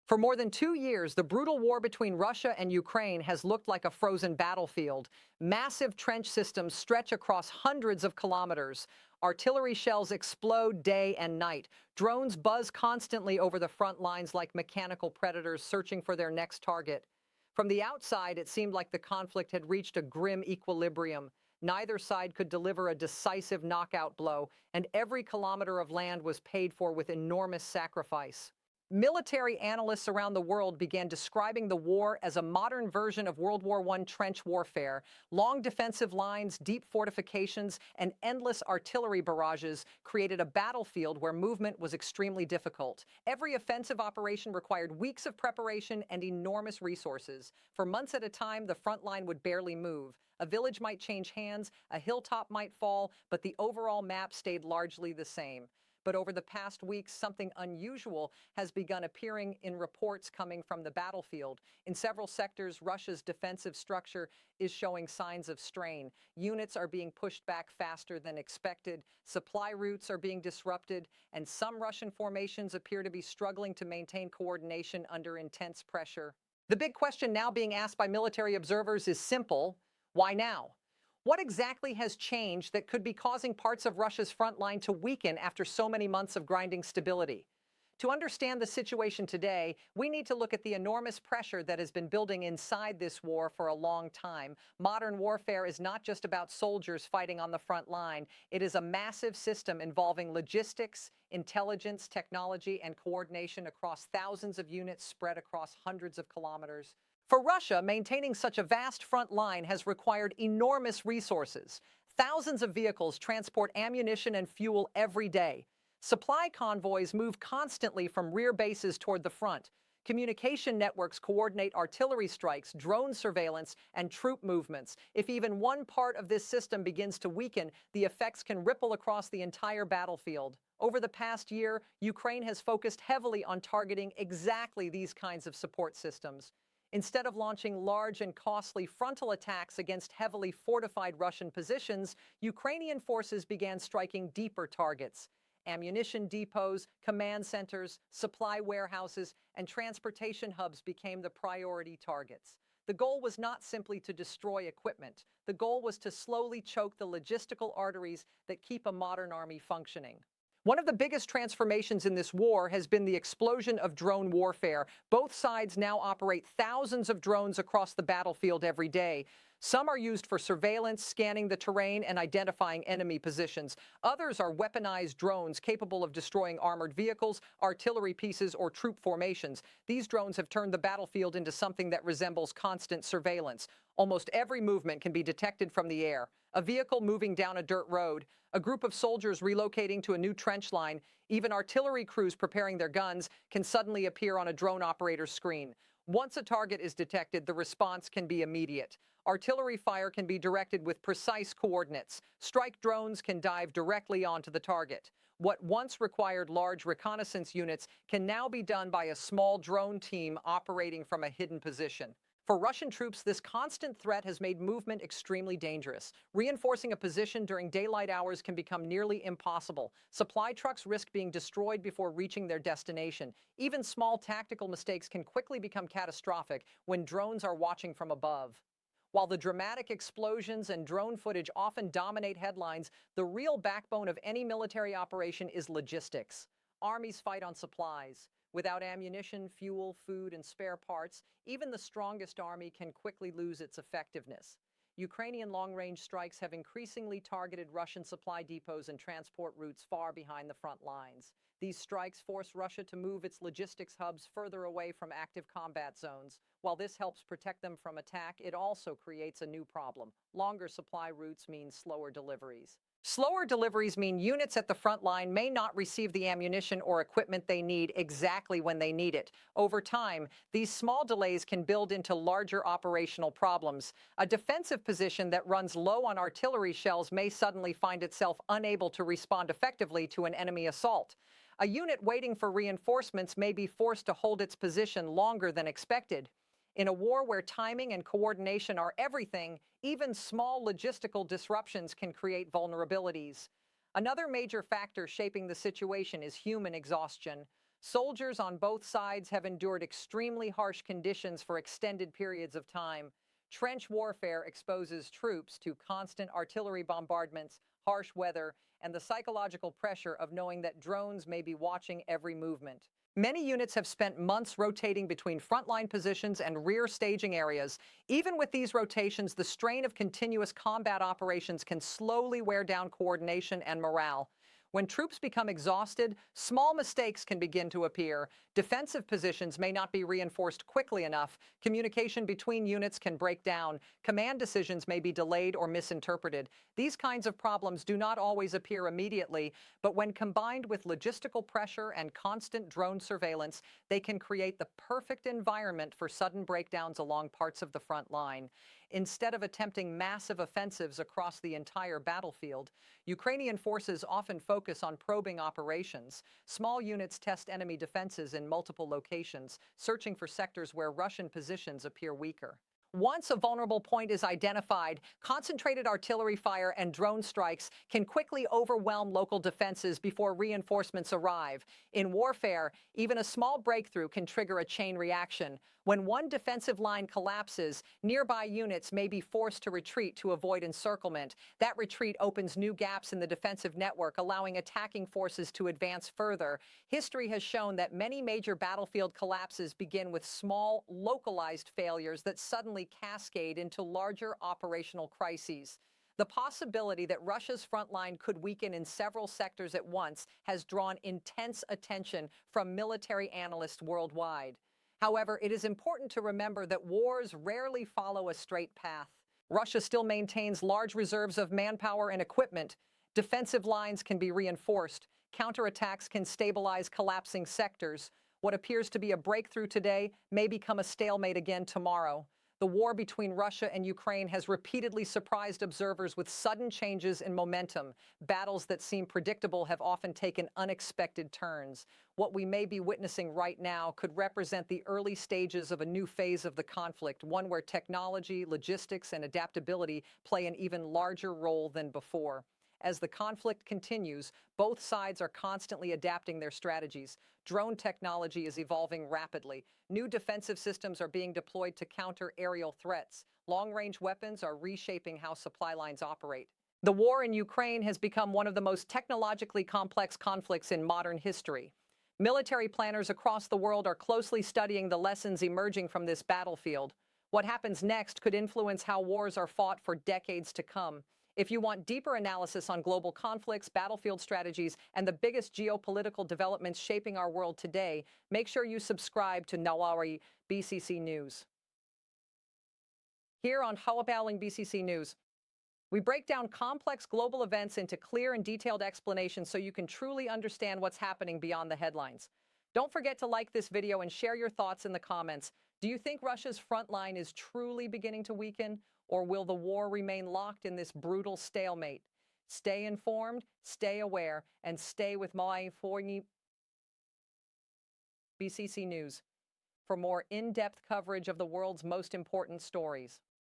For more than 2 years, the brutal war between Russia and Ukraine has looked like a frozen battlefield. Massive trench systems stretch across hundreds of kilometers. Artillery shells explode day and night. Drones buzz constantly over the front lines like mechanical predators searching for their next target. From the outside, it seemed like the conflict had reached a grim equilibrium. Neither side could deliver a decisive knockout blow, and every kilometer of land was paid for with enormous sacrifice. Military analysts around the world began describing the war as a modern version of World War I trench warfare. Long defensive lines, deep fortifications, and endless artillery barrages created a battlefield where movement was extremely difficult. Every offensive operation required weeks of preparation and enormous resources. For months at a time, the front line would barely move. A village might change hands, a hilltop might fall, but the overall map stayed largely the same. But over the past weeks, something unusual has begun appearing in reports coming from the battlefield. In several sectors, Russia's defensive structure is showing signs of strain. Units are being pushed back faster than expected, supply routes are being disrupted, and some Russian formations appear to be struggling to maintain coordination under intense pressure. The big question now being asked by military observers is simple: why now? What exactly has changed that could be causing parts of Russia's front line to weaken after so many months of grinding stability? To understand the situation today, we need to look at the enormous pressure that has been building inside this war for a long time. Modern warfare is not just about soldiers fighting on the front line. It is a massive system involving logistics, intelligence, technology, and coordination across thousands of units spread across hundreds of kilometers. For Russia, maintaining such a vast front line has required enormous resources. Thousands of vehicles transport ammunition and fuel every day. Supply convoys move constantly from rear bases toward the front. Communication networks coordinate artillery strikes, drone surveillance, and troop movements. If even one part of this system begins to weaken, the effects can ripple across the entire battlefield. Over the past year, Ukraine has focused heavily on targeting exactly these kinds of support systems. Instead of launching large and costly frontal attacks against heavily fortified Russian positions, Ukrainian forces began striking deeper targets. Ammunition depots, command centers, supply warehouses, and transportation hubs became the priority targets. The goal was not simply to destroy equipment. The goal was to slowly choke the logistical arteries that keep a modern army functioning. One of the biggest transformations in this war has been the explosion of drone warfare. Both sides now operate thousands of drones across the battlefield every day. Some are used for surveillance, scanning the terrain, and identifying enemy positions. Others are weaponized drones capable of destroying armored vehicles, artillery pieces, or troop formations. These drones have turned the battlefield into something that resembles constant surveillance. Almost every movement can be detected from the air. A vehicle moving down a dirt road, a group of soldiers relocating to a new trench line, even artillery crews preparing their guns can suddenly appear on a drone operator's screen. Once a target is detected, the response can be immediate. Artillery fire can be directed with precise coordinates. Strike drones can dive directly onto the target. What once required large reconnaissance units can now be done by a small drone team operating from a hidden position. For Russian troops, this constant threat has made movement extremely dangerous. Reinforcing a position during daylight hours can become nearly impossible. Supply trucks risk being destroyed before reaching their destination. Even small tactical mistakes can quickly become catastrophic when drones are watching from above. While the dramatic explosions and drone footage often dominate headlines, the real backbone of any military operation is logistics. Armies fight on supplies. Without ammunition, fuel, food, and spare parts, even the strongest army can quickly lose its effectiveness. Ukrainian long-range strikes have increasingly targeted Russian supply depots and transport routes far behind the front lines. These strikes force Russia to move its logistics hubs further away from active combat zones. While this helps protect them from attack, it also creates a new problem. Longer supply routes mean slower deliveries. Slower deliveries mean units at the front line may not receive the ammunition or equipment they need exactly when they need it. Over time, these small delays can build into larger operational problems. A defensive position that runs low on artillery shells may suddenly find itself unable to respond effectively to an enemy assault. A unit waiting for reinforcements may be forced to hold its position longer than expected. In a war where timing and coordination are everything, even small logistical disruptions can create vulnerabilities. Another major factor shaping the situation is human exhaustion. Soldiers on both sides have endured extremely harsh conditions for extended periods of time. Trench warfare exposes troops to constant artillery bombardments, harsh weather, and the psychological pressure of knowing that drones may be watching every movement. Many units have spent months rotating between frontline positions and rear staging areas. Even with these rotations, the strain of continuous combat operations can slowly wear down coordination and morale. When troops become exhausted, small mistakes can begin to appear. Defensive positions may not be reinforced quickly enough. Communication between units can break down. Command decisions may be delayed or misinterpreted. These kinds of problems do not always appear immediately, but when combined with logistical pressure and constant drone surveillance, they can create the perfect environment for sudden breakdowns along parts of the front line. Instead of attempting massive offensives across the entire battlefield, Ukrainian forces often focus on probing operations. Small units test enemy defenses in multiple locations, searching for sectors where Russian positions appear weaker. Once a vulnerable point is identified, concentrated artillery fire and drone strikes can quickly overwhelm local defenses before reinforcements arrive. In warfare, even a small breakthrough can trigger a chain reaction. When one defensive line collapses, nearby units may be forced to retreat to avoid encirclement. That retreat opens new gaps in the defensive network, allowing attacking forces to advance further. History has shown that many major battlefield collapses begin with small, localized failures that suddenly cascade into larger operational crises. The possibility that Russia's front line could weaken in several sectors at once has drawn intense attention from military analysts worldwide. However, it is important to remember that wars rarely follow a straight path. Russia still maintains large reserves of manpower and equipment. Defensive lines can be reinforced. Counterattacks can stabilize collapsing sectors. What appears to be a breakthrough today may become a stalemate again tomorrow. The war between Russia and Ukraine has repeatedly surprised observers with sudden changes in momentum. Battles that seem predictable have often taken unexpected turns. What we may be witnessing right now could represent the early stages of a new phase of the conflict, one where technology, logistics, and adaptability play an even larger role than before. As the conflict continues, both sides are constantly adapting their strategies. Drone technology is evolving rapidly. New defensive systems are being deployed to counter aerial threats. Long-range weapons are reshaping how supply lines operate. The war in Ukraine has become one of the most technologically complex conflicts in modern history. Military planners across the world are closely studying the lessons emerging from this battlefield. What happens next could influence how wars are fought for decades to come. If you want deeper analysis on global conflicts, battlefield strategies, and the biggest geopolitical developments shaping our world today, make sure you subscribe to Nawari BCC News. Here on Hawabaling BCC News, we break down complex global events into clear and detailed explanations so you can truly understand what's happening beyond the headlines. Don't forget to like this video and share your thoughts in the comments. Do you think Russia's front line is truly beginning to weaken? Or will the war remain locked in this brutal stalemate? Stay informed, stay aware, and stay with my BCC News for more in-depth coverage of the world's most important stories.